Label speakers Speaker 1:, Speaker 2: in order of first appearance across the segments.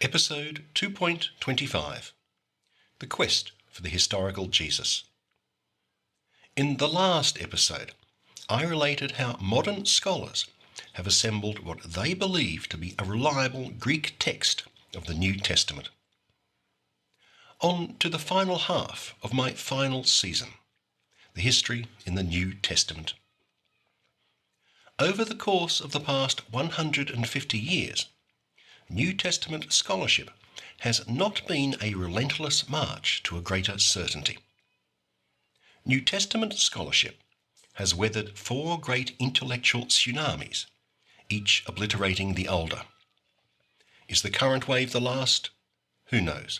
Speaker 1: Episode 2.25 The Quest for the Historical Jesus. In the last episode, I related how modern scholars have assembled what they believe to be a reliable Greek text of the New Testament. On to the final half of my final season, the history in the New Testament. Over the course of the past 150 years, New Testament scholarship has not been a relentless march to a greater certainty. New Testament scholarship has weathered four great intellectual tsunamis, each obliterating the older. Is the current wave the last? Who knows?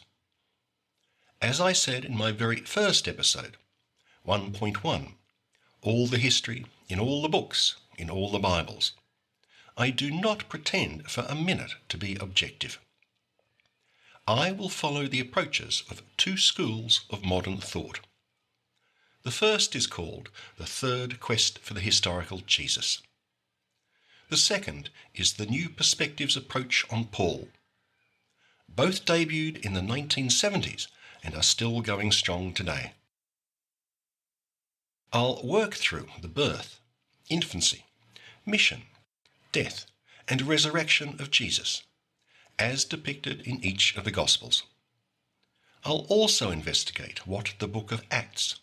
Speaker 1: As I said in my very first episode, 1.1, all the history in all the books, in all the Bibles, I do not pretend for a minute to be objective. I will follow the approaches of two schools of modern thought. The first is called the Third Quest for the Historical Jesus. The second is the New Perspectives approach on Paul. Both debuted in the 1970s and are still going strong today. I'll work through the birth, infancy, mission, death and resurrection of Jesus, as depicted in each of the Gospels. I'll also investigate what the book of Acts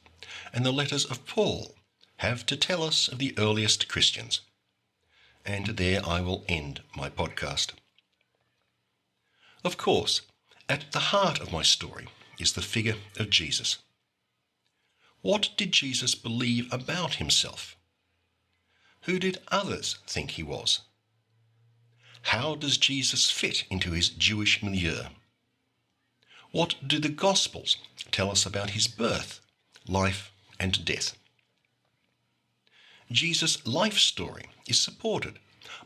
Speaker 1: and the letters of Paul have to tell us of the earliest Christians. And there I will end my podcast. Of course, at the heart of my story is the figure of Jesus. What did Jesus believe about himself? Who did others think he was? How does Jesus fit into his Jewish milieu? What do the Gospels tell us about his birth, life, and death? Jesus' life story is supported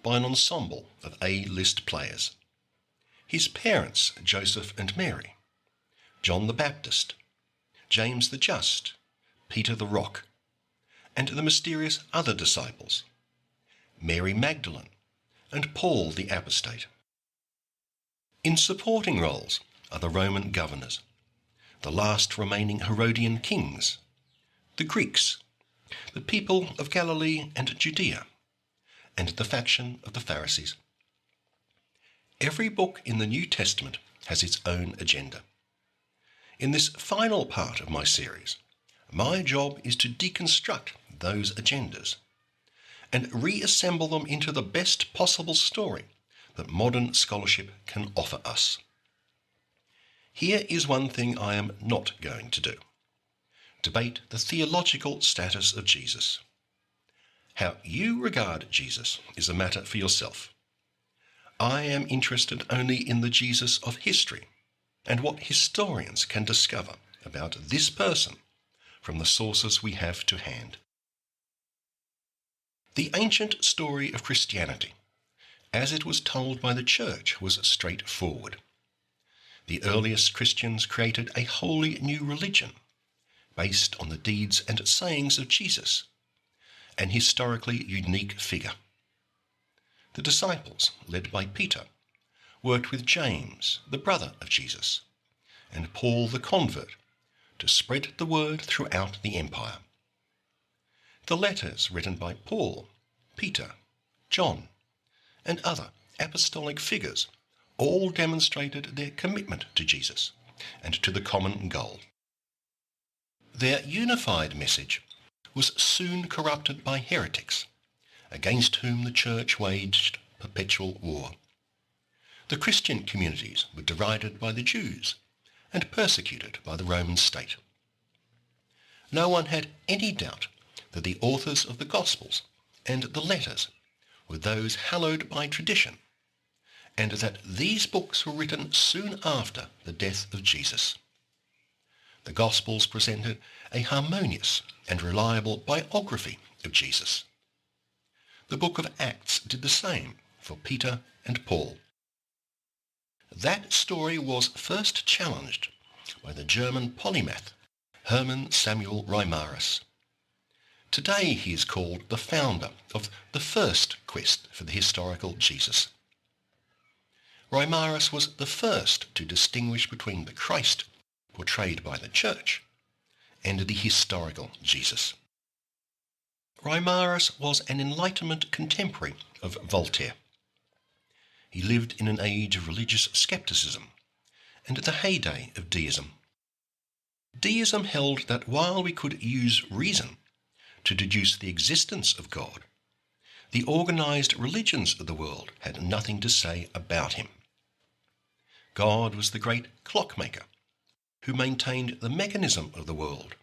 Speaker 1: by an ensemble of A-list players. His parents, Joseph and Mary, John the Baptist, James the Just, Peter the Rock, and the mysterious other disciples, Mary Magdalene, and Paul the Apostate. In supporting roles are the Roman governors, the last remaining Herodian kings, the Greeks, the people of Galilee and Judea, and the faction of the Pharisees. Every book in the New Testament has its own agenda. In this final part of my series, my job is to deconstruct those agendas and reassemble them into the best possible story that modern scholarship can offer us. Here is one thing I am not going to do: debate the theological status of Jesus. How you regard Jesus is a matter for yourself. I am interested only in the Jesus of history and what historians can discover about this person from the sources we have to hand. The ancient story of Christianity, as it was told by the Church, was straightforward. The earliest Christians created a wholly new religion based on the deeds and sayings of Jesus, an historically unique figure. The disciples, led by Peter, worked with James, the brother of Jesus, and Paul the convert, to spread the word throughout the empire. The letters written by Paul, Peter, John, and other apostolic figures all demonstrated their commitment to Jesus and to the common goal. Their unified message was soon corrupted by heretics, against whom the Church waged perpetual war. The Christian communities were derided by the Jews and persecuted by the Roman state. No one had any doubt that the authors of the Gospels and the letters were those hallowed by tradition, and that these books were written soon after the death of Jesus. The Gospels presented a harmonious and reliable biography of Jesus. The book of Acts did the same for Peter and Paul. That story was first challenged by the German polymath Hermann Samuel Reimarus. Today he is called the founder of the first quest for the historical Jesus. Reimarus was the first to distinguish between the Christ portrayed by the Church and the historical Jesus. Reimarus was an Enlightenment contemporary of Voltaire. He lived in an age of religious scepticism and at the heyday of deism. Deism held that while we could use reason to deduce the existence of God, the organised religions of the world had nothing to say about him. God was the great clockmaker who maintained the mechanism of the world,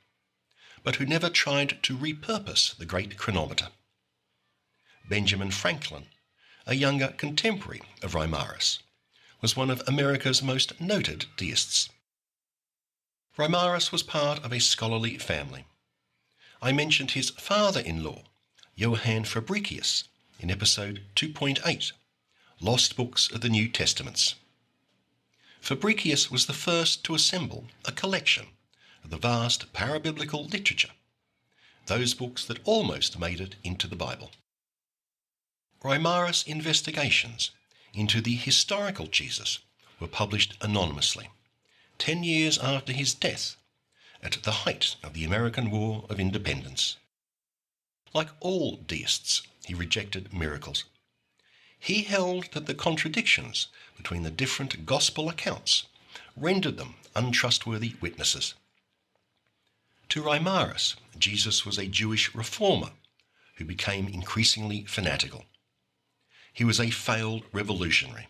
Speaker 1: but who never tried to repurpose the great chronometer. Benjamin Franklin, a younger contemporary of Reimarus, was one of America's most noted deists. Reimarus was part of a scholarly family. I mentioned his father-in-law, Johann Fabricius, in episode 2.8, Lost Books of the New Testaments. Fabricius was the first to assemble a collection of the vast parabiblical literature, those books that almost made it into the Bible. Reimarus' investigations into the historical Jesus were published anonymously, 10 years after his death, at the height of the American War of Independence. Like all deists, he rejected miracles. He held that the contradictions between the different gospel accounts rendered them untrustworthy witnesses. To Reimarus, Jesus was a Jewish reformer who became increasingly fanatical. He was a failed revolutionary.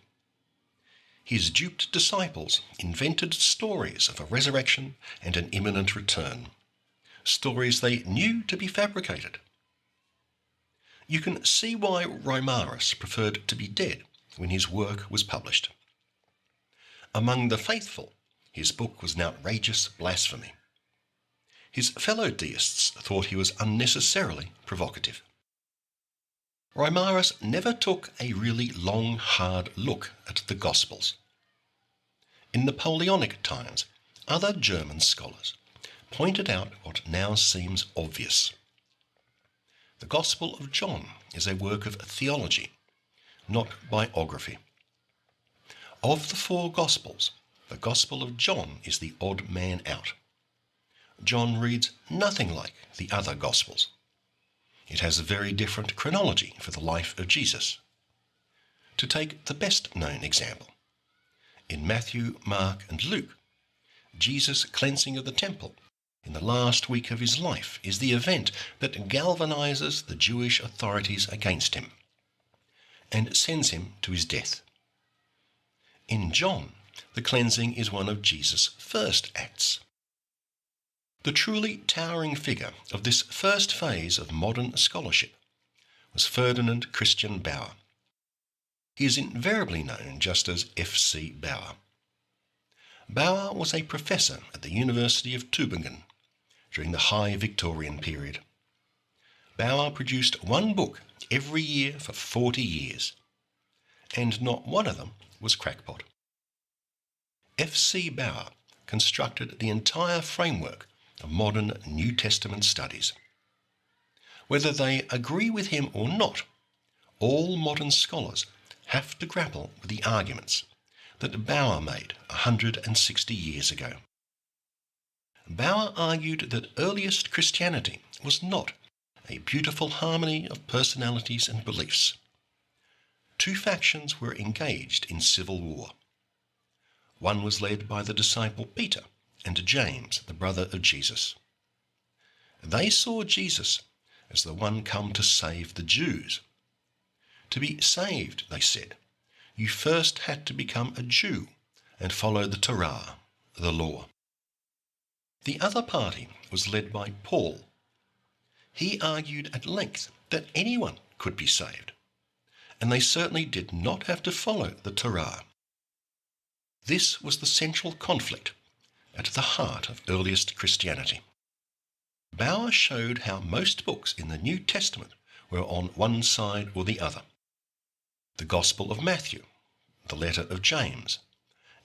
Speaker 1: His duped disciples invented stories of a resurrection and an imminent return, stories they knew to be fabricated. You can see why Reimarus preferred to be dead when his work was published. Among the faithful, his book was an outrageous blasphemy. His fellow deists thought he was unnecessarily provocative. Reimarus never took a really long, hard look at the Gospels. In Napoleonic times, other German scholars pointed out what now seems obvious. The Gospel of John is a work of theology, not biography. Of the 4 Gospels, the Gospel of John is the odd man out. John reads nothing like the other Gospels. It has a very different chronology for the life of Jesus. To take the best-known example, in Matthew, Mark and Luke, Jesus' cleansing of the temple in the last week of his life is the event that galvanizes the Jewish authorities against him and sends him to his death. In John, the cleansing is one of Jesus' first acts. The truly towering figure of this first phase of modern scholarship was Ferdinand Christian Bauer. He is invariably known just as F.C. Bauer. Bauer was a professor at the University of Tübingen during the High Victorian period. Bauer produced one book every year for 40 years, and not one of them was crackpot. F.C. Bauer constructed the entire framework of modern New Testament studies. Whether they agree with him or not, all modern scholars have to grapple with the arguments that Bauer made 160 years ago. Bauer argued that earliest Christianity was not a beautiful harmony of personalities and beliefs. 2 factions were engaged in civil war. One was led by the disciple Peter and James, the brother of Jesus. They saw Jesus as the one come to save the Jews. To be saved, they said, you first had to become a Jew and follow the Torah, the law. The other party was led by Paul. He argued at length that anyone could be saved, and they certainly did not have to follow the Torah. This was the central conflict at the heart of earliest Christianity. Bauer showed how most books in the New Testament were on one side or the other. The Gospel of Matthew, the letter of James,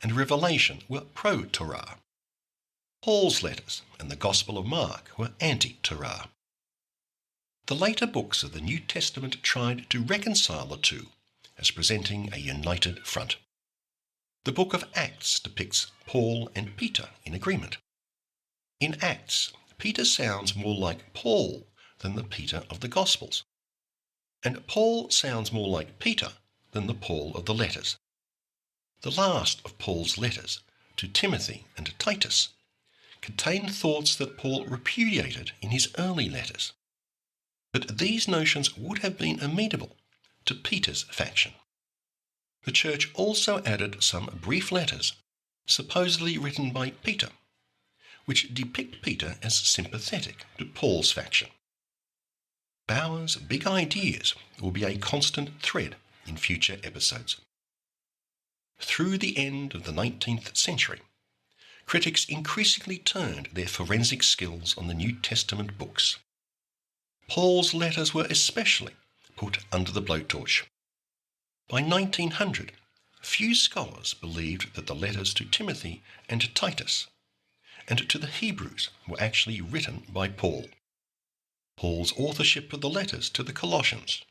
Speaker 1: and Revelation were pro-Torah. Paul's letters and the Gospel of Mark were anti-Torah. The later books of the New Testament tried to reconcile the two as presenting a united front. The book of Acts depicts Paul and Peter in agreement. In Acts, Peter sounds more like Paul than the Peter of the Gospels, and Paul sounds more like Peter than the Paul of the letters. The last of Paul's letters, to Timothy and Titus, contained thoughts that Paul repudiated in his early letters. But these notions would have been amenable to Peter's faction. The church also added some brief letters, supposedly written by Peter, which depict Peter as sympathetic to Paul's faction. Bauer's big ideas will be a constant thread in future episodes. Through the end of the 19th century, critics increasingly turned their forensic skills on the New Testament books. Paul's letters were especially put under the blowtorch. By 1900, few scholars believed that the letters to Timothy and Titus and to the Hebrews were actually written by Paul. Paul's authorship of the letters to the Colossians,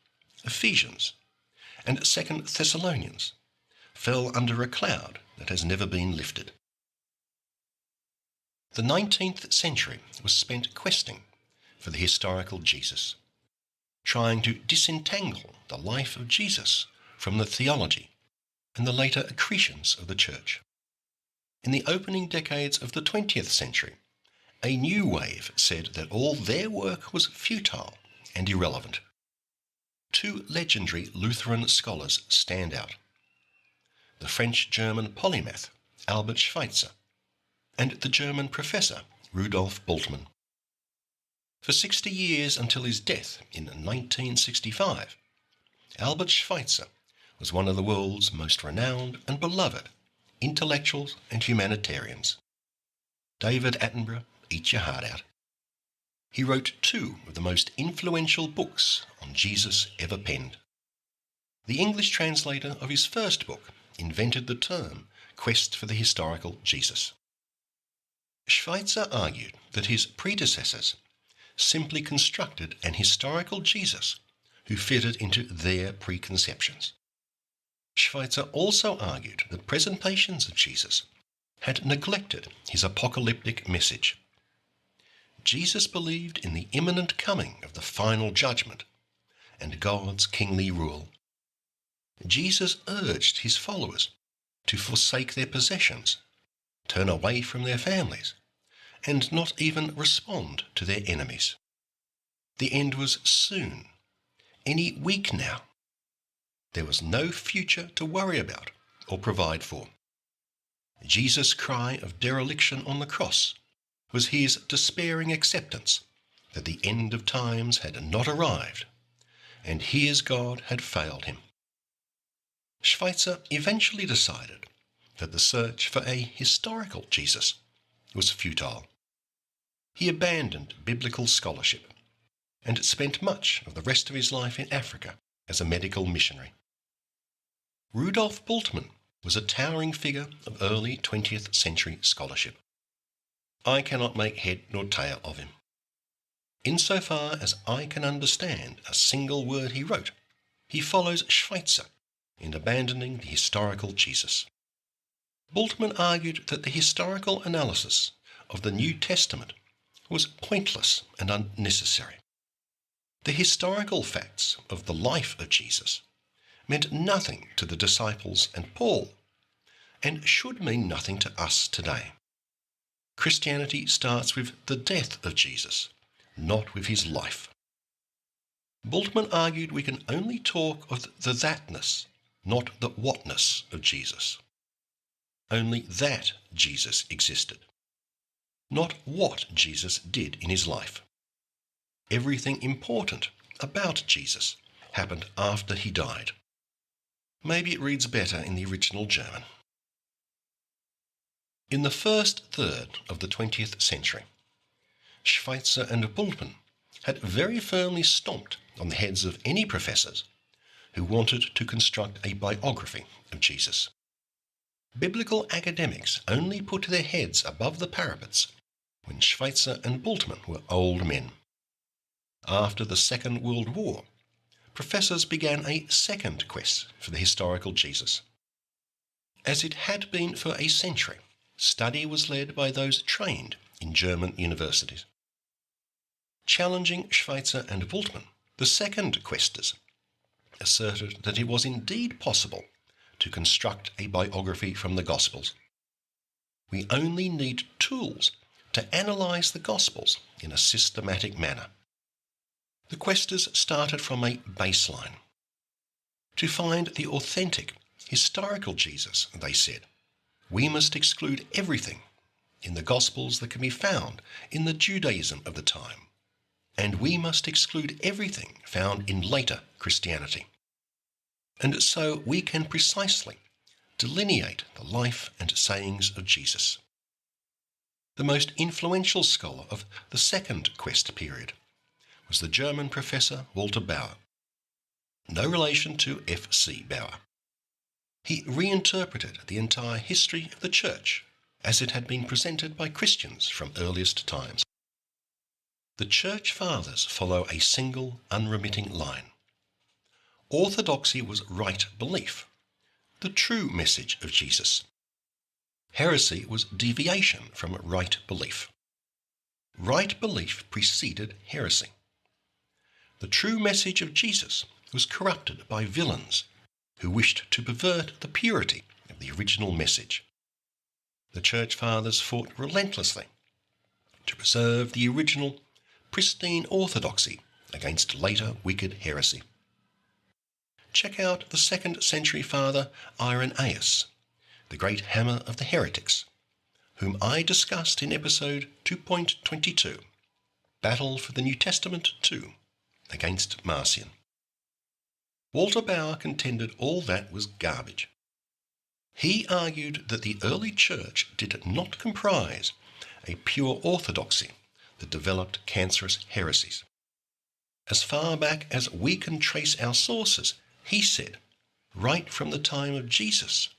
Speaker 1: Ephesians, and 2 Thessalonians fell under a cloud that has never been lifted. The 19th century was spent questing for the historical Jesus, trying to disentangle the life of Jesus from the theology and the later accretions of the church. In the opening decades of the 20th century, a new wave said that all their work was futile and irrelevant. Two legendary Lutheran scholars stand out: the French-German polymath Albert Schweitzer and the German professor Rudolf Bultmann. For 60 years until his death in 1965, Albert Schweitzer was one of the world's most renowned and beloved intellectuals and humanitarians. David Attenborough, eat your heart out. He wrote two of the most influential books on Jesus ever penned. The English translator of his first book invented the term quest for the historical Jesus. Schweitzer argued that his predecessors simply constructed an historical Jesus who fitted into their preconceptions. Schweitzer also argued that presentations of Jesus had neglected his apocalyptic message. Jesus believed in the imminent coming of the final judgment and God's kingly rule. Jesus urged his followers to forsake their possessions, turn away from their families, and not even respond to their enemies. The end was soon, any week now. There was no future to worry about or provide for. Jesus' cry of dereliction on the cross was his despairing acceptance that the end of times had not arrived, and his God had failed him. Schweitzer eventually decided that the search for a historical Jesus was futile. He abandoned biblical scholarship and spent much of the rest of his life in Africa as a medical missionary. Rudolf Bultmann was a towering figure of early 20th century scholarship. I cannot make head nor tail of him. Insofar as I can understand a single word he wrote, he follows Schweitzer in abandoning the historical Jesus. Bultmann argued that the historical analysis of the New Testament was pointless and unnecessary. The historical facts of the life of Jesus meant nothing to the disciples and Paul, and should mean nothing to us today. Christianity starts with the death of Jesus, not with his life. Bultmann argued we can only talk of the thatness, not the whatness of Jesus. Only that Jesus existed, not what Jesus did in his life. Everything important about Jesus happened after he died. Maybe it reads better in the original German. In the first third of the 20th century, Schweitzer and Bultmann had very firmly stomped on the heads of any professors who wanted to construct a biography of Jesus. Biblical academics only put their heads above the parapets when Schweitzer and Bultmann were old men. After the Second World War, professors began a second quest for the historical Jesus. As it had been for a century, study was led by those trained in German universities. Challenging Schweitzer and Bultmann, the second questers asserted that it was indeed possible to construct a biography from the Gospels. We only need tools to analyse the Gospels in a systematic manner. The questers started from a baseline. To find the authentic, historical Jesus, they said, we must exclude everything in the Gospels that can be found in the Judaism of the time, and we must exclude everything found in later Christianity. And so we can precisely delineate the life and sayings of Jesus. The most influential scholar of the second quest period was the German professor Walter Bauer, no relation to F.C. Bauer. He reinterpreted the entire history of the Church as it had been presented by Christians from earliest times. The Church Fathers follow a single, unremitting line. Orthodoxy was right belief, the true message of Jesus. Heresy was deviation from right belief. Right belief preceded heresy. The true message of Jesus was corrupted by villains who wished to pervert the purity of the original message. The Church Fathers fought relentlessly to preserve the original, pristine orthodoxy against later wicked heresy. Check out the 2nd century Father Irenaeus, the great hammer of the heretics, whom I discussed in episode 2.22, Battle for the New Testament 2, against Marcion. Walter Bauer contended all that was garbage. He argued that the early church did not comprise a pure orthodoxy that developed cancerous heresies. As far back as we can trace our sources, he said, right from the time of Jesus,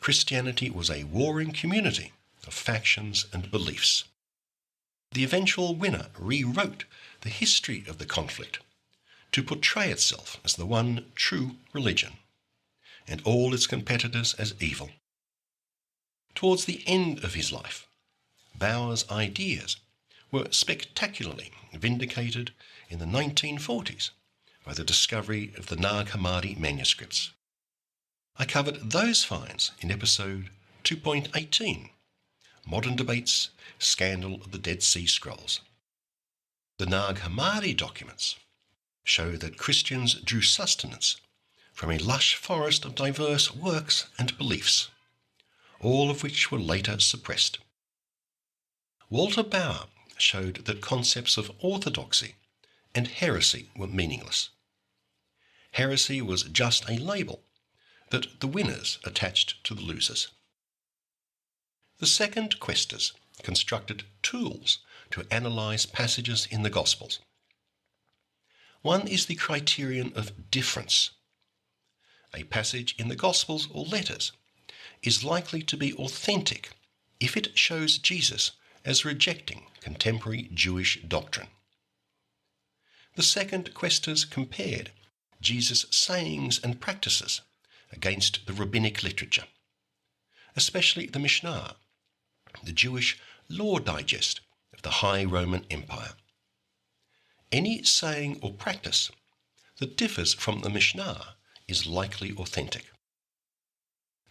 Speaker 1: Christianity was a warring community of factions and beliefs. The eventual winner rewrote the history of the conflict to portray itself as the one true religion, and all its competitors as evil. Towards the end of his life, Bauer's ideas were spectacularly vindicated in the 1940s by the discovery of the Nag Hammadi manuscripts. I covered those finds in episode 2.18, Modern Debates, Scandal of the Dead Sea Scrolls. The Nag Hammadi documents show that Christians drew sustenance from a lush forest of diverse works and beliefs, all of which were later suppressed. Walter Bauer showed that concepts of orthodoxy and heresy were meaningless. Heresy was just a label that the winners attached to the losers. The second questers constructed tools to analyse passages in the Gospels. One is the criterion of difference. A passage in the Gospels or letters is likely to be authentic if it shows Jesus as rejecting contemporary Jewish doctrine. The second questers compared Jesus' sayings and practices against the rabbinic literature, especially the Mishnah, the Jewish law digest of the High Roman Empire. Any saying or practice that differs from the Mishnah is likely authentic.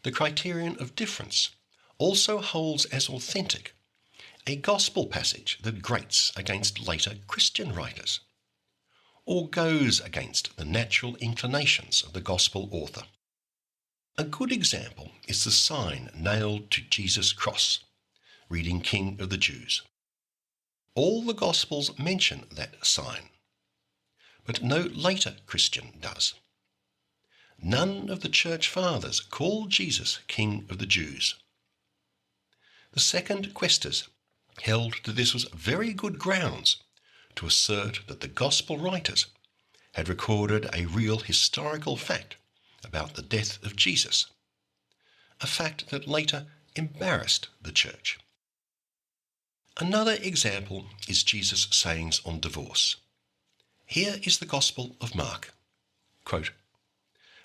Speaker 1: The criterion of difference also holds as authentic a gospel passage that grates against later Christian writers, or goes against the natural inclinations of the gospel author. A good example is the sign nailed to Jesus' cross, reading King of the Jews. All the Gospels mention that sign, but no later Christian does. None of the Church Fathers call Jesus King of the Jews. The second questers held that this was very good grounds to assert that the Gospel writers had recorded a real historical fact about the death of Jesus, a fact that later embarrassed the Church. Another example is Jesus' sayings on divorce. Here is the Gospel of Mark. Quote,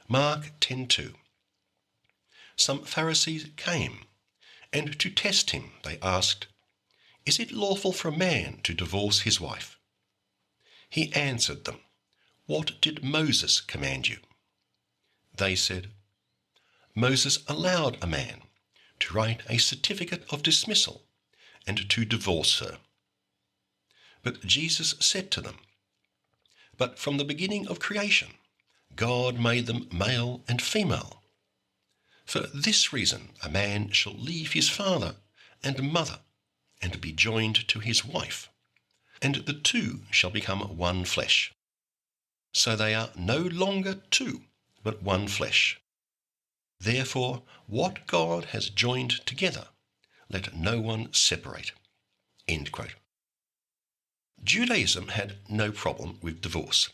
Speaker 1: Mark 10:2. some Pharisees came, and to test him they asked, "Is it lawful for a man to divorce his wife?" He answered them, "What did Moses command you?" They said, "Moses allowed a man to write a certificate of dismissal and to divorce her." But Jesus said to them, "But from the beginning of creation, God made them male and female. For this reason a man shall leave his father and mother and be joined to his wife, and the two shall become one flesh. So they are no longer two, but one flesh. Therefore, what God has joined together, let no one separate." End quote. Judaism had no problem with divorce.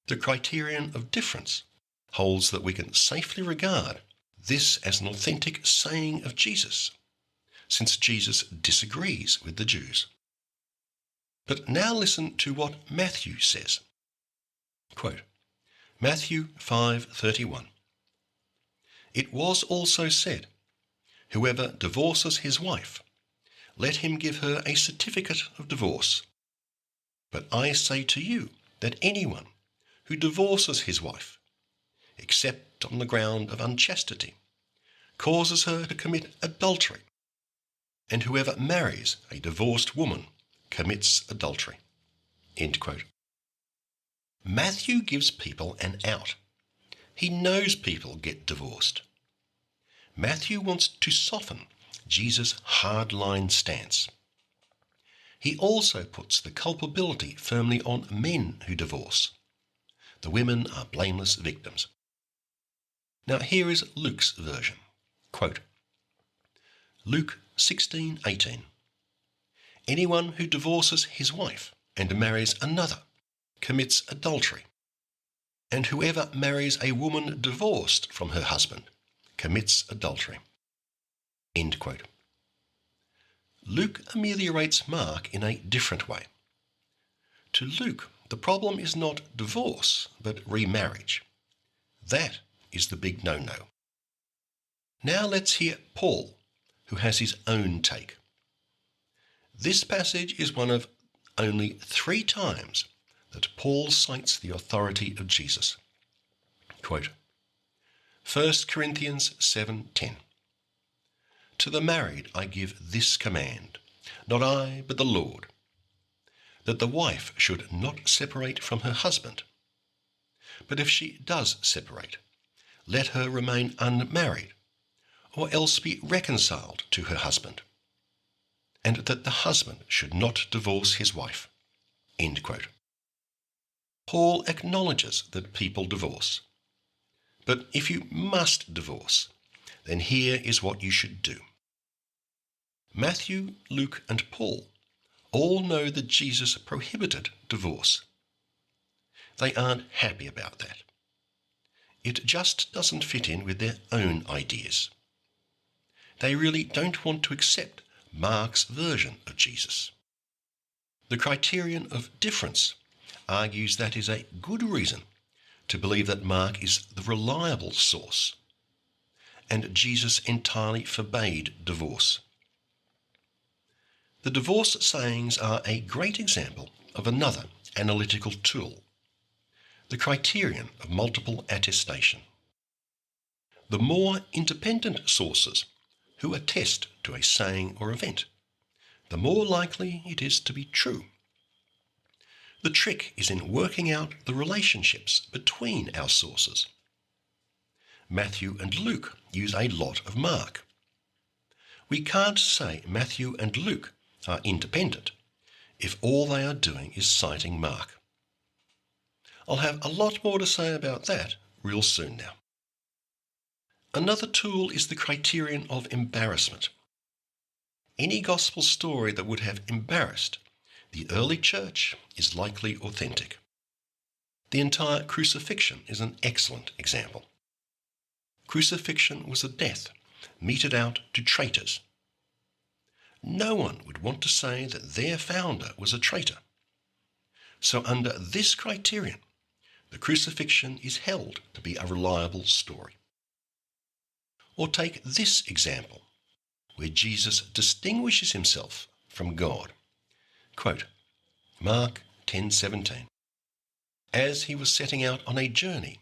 Speaker 1: The criterion of difference holds that we can safely regard this as an authentic saying of Jesus, since Jesus disagrees with the Jews. But now listen to what Matthew says. Quote, Matthew 5:31. "It was also said, whoever divorces his wife, let him give her a certificate of divorce. But I say to you that anyone who divorces his wife, except on the ground of unchastity, causes her to commit adultery, and whoever marries a divorced woman commits adultery." End quote. Matthew gives people an out. He knows people get divorced. Matthew wants to soften Jesus' hardline stance. He also puts the culpability firmly on men who divorce. The women are blameless victims. Now here is Luke's version. Quote, Luke 16:18. "Anyone who divorces his wife and marries another commits adultery, and whoever marries a woman divorced from her husband commits adultery." End quote. Luke ameliorates Mark in a different way. To Luke, the problem is not divorce, but remarriage. That is the big no-no. Now let's hear Paul, who has his own take. This passage is one of only 3 times that Paul cites the authority of Jesus. Quote, 1 Corinthians 7:10. "To the married I give this command, not I, but the Lord, that the wife should not separate from her husband. But if she does separate, let her remain unmarried, or else be reconciled to her husband, and that the husband should not divorce his wife." End quote. Paul acknowledges that people divorce. But if you must divorce, then here is what you should do. Matthew, Luke, and Paul all know that Jesus prohibited divorce. They aren't happy about that. It just doesn't fit in with their own ideas. They really don't want to accept Mark's version of Jesus. The criterion of difference argues that is a good reason to believe that Mark is the reliable source, and Jesus entirely forbade divorce. The divorce sayings are a great example of another analytical tool, the criterion of multiple attestation. The more independent sources who attest to a saying or event, the more likely it is to be true. The trick is in working out the relationships between our sources. Matthew and Luke use a lot of Mark. We can't say Matthew and Luke are independent if all they are doing is citing Mark. I'll have a lot more to say about that real soon now. Another tool is the criterion of embarrassment. Any gospel story that would have embarrassed the early church is likely authentic. The entire crucifixion is an excellent example. Crucifixion was a death meted out to traitors. No one would want to say that their founder was a traitor. So under this criterion, the crucifixion is held to be a reliable story. Or take this example, where Jesus distinguishes himself from God. Quote, Mark 10:17. As he was setting out on a journey,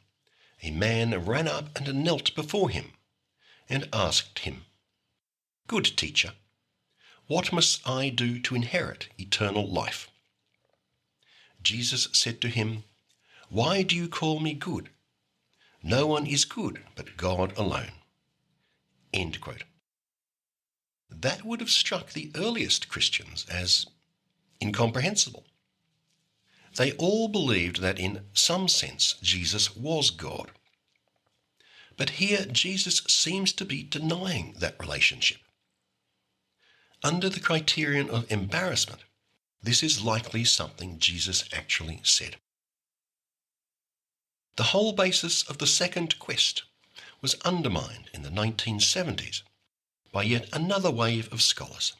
Speaker 1: a man ran up and knelt before him and asked him, Good teacher, what must I do to inherit eternal life? Jesus said to him, Why do you call me good? No one is good but God alone. End quote. That would have struck the earliest Christians as incomprehensible. They all believed that in some sense Jesus was God. But here Jesus seems to be denying that relationship. Under the criterion of embarrassment, this is likely something Jesus actually said. The whole basis of the second quest was undermined in the 1970s by yet another wave of scholars.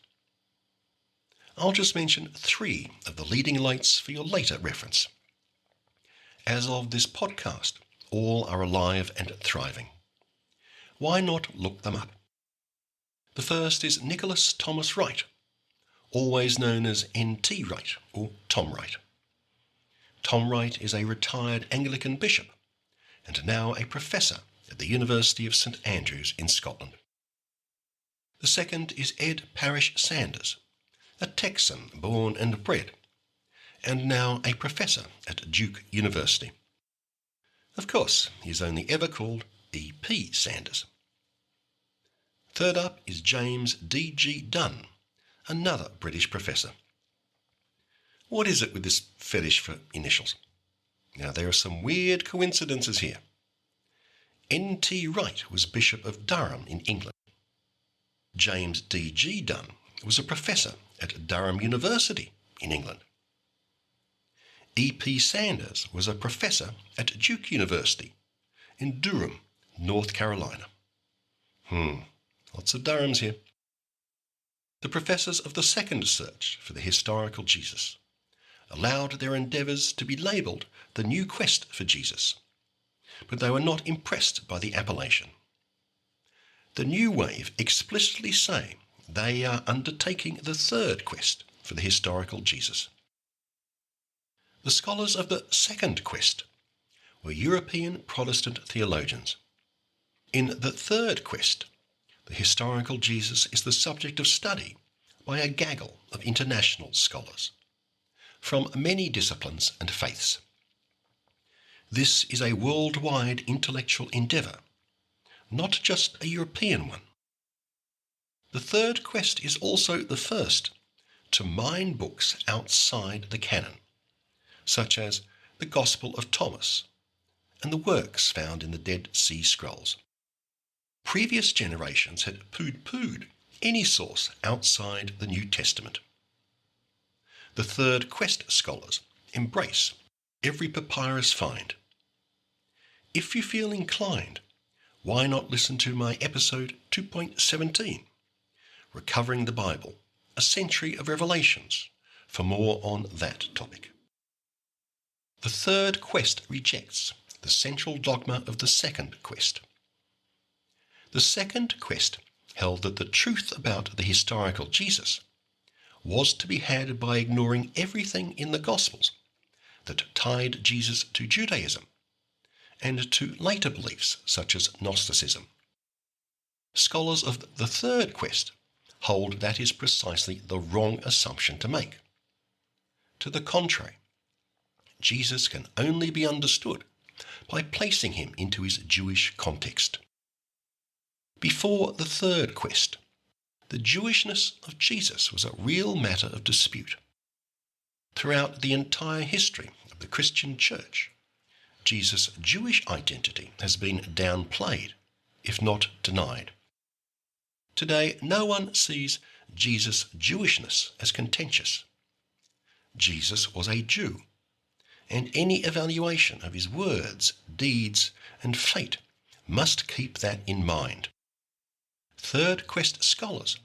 Speaker 1: I'll just mention 3 of the leading lights for your later reference. As of this podcast, all are alive and thriving. Why not look them up? The first is Nicholas Thomas Wright, always known as N.T. Wright or Tom Wright. Tom Wright is a retired Anglican bishop and now a professor at the University of St Andrews in Scotland. The second is Ed Parish Sanders, a Texan born and bred, and now a professor at Duke University. Of course, he is only ever called E.P. Sanders. Third up is James D.G. Dunn, another British professor. What is it with this fetish for initials? Now, there are some weird coincidences here. N.T. Wright was Bishop of Durham in England. James D.G. Dunn was a professor at Durham University in England. E.P. Sanders was a professor at Duke University in Durham, North Carolina. Lots of Durhams here. The professors of the second search for the historical Jesus allowed their endeavours to be labelled the new quest for Jesus, but they were not impressed by the appellation. The new wave explicitly say they are undertaking the third quest for the historical Jesus. The scholars of the second quest were European Protestant theologians. In the third quest, the historical Jesus is the subject of study by a gaggle of international scholars from many disciplines and faiths. This is a worldwide intellectual endeavour, not just a European one. The third quest is also the first to mine books outside the canon, such as the Gospel of Thomas and the works found in the Dead Sea Scrolls. Previous generations had pooh-poohed any source outside the New Testament. The third quest scholars embrace every papyrus find. If you feel inclined, why not listen to my episode 2.17, Recovering the Bible, A Century of Revelations, for more on that topic. The third quest rejects the central dogma of the second quest. The second quest held that the truth about the historical Jesus was to be had by ignoring everything in the Gospels that tied Jesus to Judaism and to later beliefs such as Gnosticism. Scholars of the third quest hold that is precisely the wrong assumption to make. To the contrary, Jesus can only be understood by placing him into his Jewish context. Before the third quest, the Jewishness of Jesus was a real matter of dispute. Throughout the entire history of the Christian Church, Jesus' Jewish identity has been downplayed, if not denied. Today, no one sees Jesus' Jewishness as contentious. Jesus was a Jew, and any evaluation of his words, deeds, and fate must keep that in mind. Third quest scholars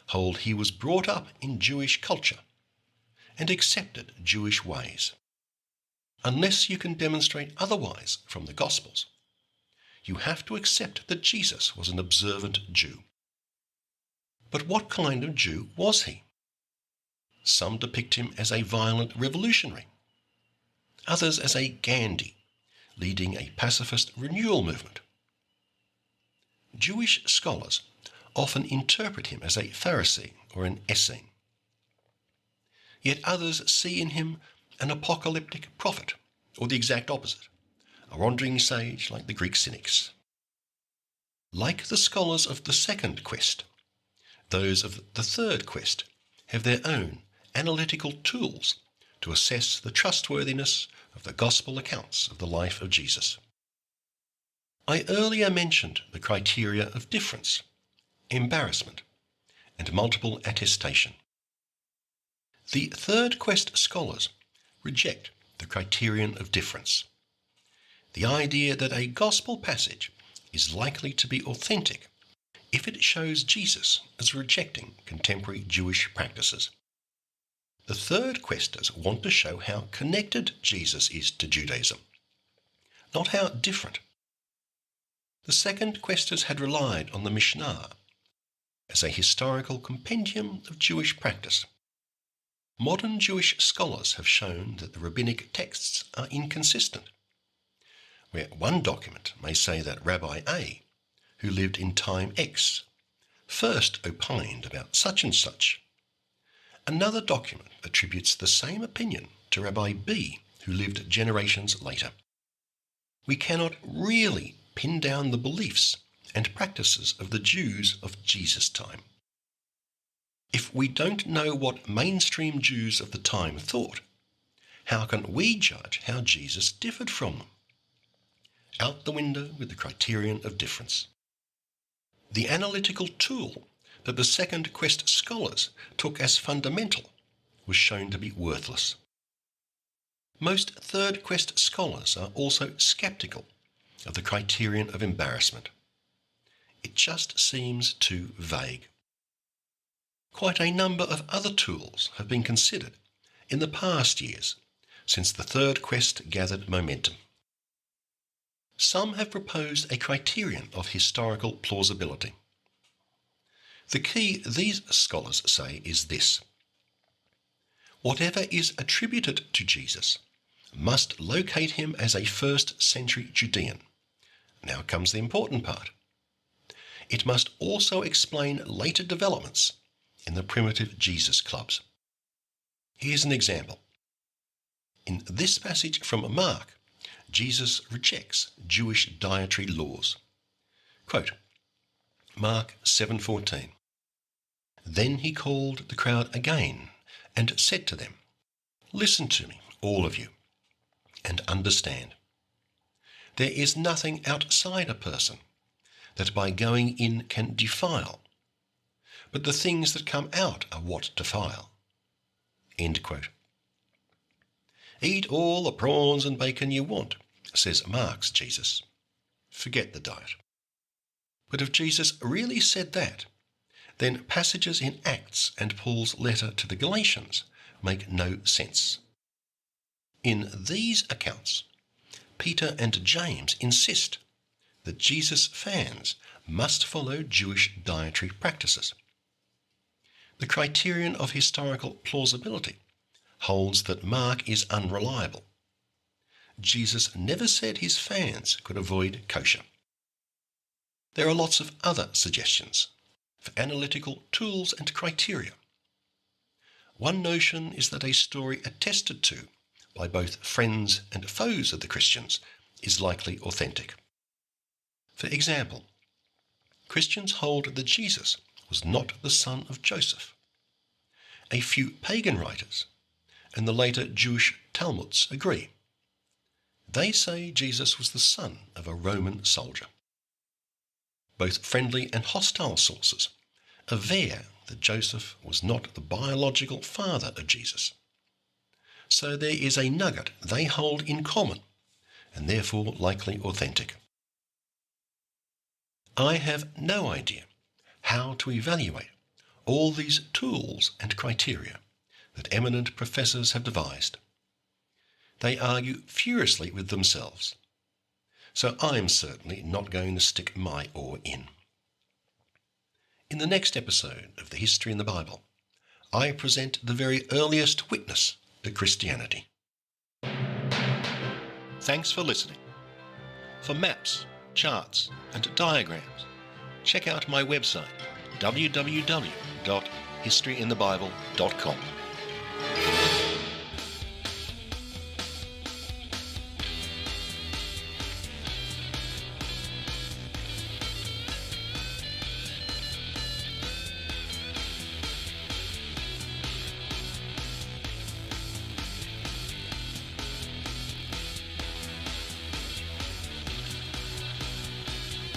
Speaker 1: hold he was brought up in Jewish culture and accepted Jewish ways. Unless you can demonstrate otherwise from the Gospels, you have to accept that Jesus was an observant Jew. But what kind of Jew was he? Some depict him as a violent revolutionary, others as a Gandhi, leading a pacifist renewal movement. Jewish scholars often interpret him as a Pharisee or an Essene. Yet others see in him an apocalyptic prophet, or the exact opposite, a wandering sage like the Greek cynics. Like the scholars of the second quest, those of the third quest have their own analytical tools to assess the trustworthiness of the gospel accounts of the life of Jesus. I earlier mentioned the criteria of difference, embarrassment, and multiple attestation. The third quest scholars reject the criterion of difference, the idea that a gospel passage is likely to be authentic if it shows Jesus as rejecting contemporary Jewish practices. The third questers want to show how connected Jesus is to Judaism, not how different. The second questers had relied on the Mishnah as a historical compendium of Jewish practice. Modern Jewish scholars have shown that the rabbinic texts are inconsistent, where one document may say that Rabbi A, who lived in time X, first opined about such and such. Another document attributes the same opinion to Rabbi B, who lived generations later. We cannot really pin down the beliefs and practices of the Jews of Jesus' time. If we don't know what mainstream Jews of the time thought, how can we judge how Jesus differed from them? Out the window with the criterion of difference. The analytical tool that the second quest scholars took as fundamental was shown to be worthless. Most third quest scholars are also sceptical of the criterion of embarrassment. It just seems too vague. Quite a number of other tools have been considered in the past years since the third quest gathered momentum. Some have proposed a criterion of historical plausibility. The key, these scholars say, is this: whatever is attributed to Jesus must locate him as a first-century Judean. Now comes the important part. It must also explain later developments in the primitive Jesus clubs. Here's an example. In this passage from Mark, Jesus rejects Jewish dietary laws. Quote, Mark 7:14. Then he called the crowd again and said to them, "Listen to me, all of you, and understand. There is nothing outside a person that by going in can defile, but the things that come out are what defile." End quote. Eat all the prawns and bacon you want, says Mark's Jesus. Forget the diet. But if Jesus really said that, then passages in Acts and Paul's letter to the Galatians make no sense. In these accounts, Peter and James insist that Jesus' fans must follow Jewish dietary practices. The criterion of historical plausibility holds that Mark is unreliable. Jesus never said his fans could avoid kosher. There are lots of other suggestions for analytical tools and criteria. One notion is that a story attested to by both friends and foes of the Christians is likely authentic. For example, Christians hold that Jesus was not the son of Joseph. A few pagan writers and the later Jewish Talmuds agree. They say Jesus was the son of a Roman soldier. Both friendly and hostile sources aver that Joseph was not the biological father of Jesus. So there is a nugget they hold in common, and therefore likely authentic. I have no idea how to evaluate all these tools and criteria that eminent professors have devised. They argue furiously with themselves. so I'm certainly not going to stick my oar in. In the next episode of The History in the Bible, I present the very earliest witness to Christianity. Thanks for listening. For maps, charts, and diagrams, check out my website, www.historyinthebible.com.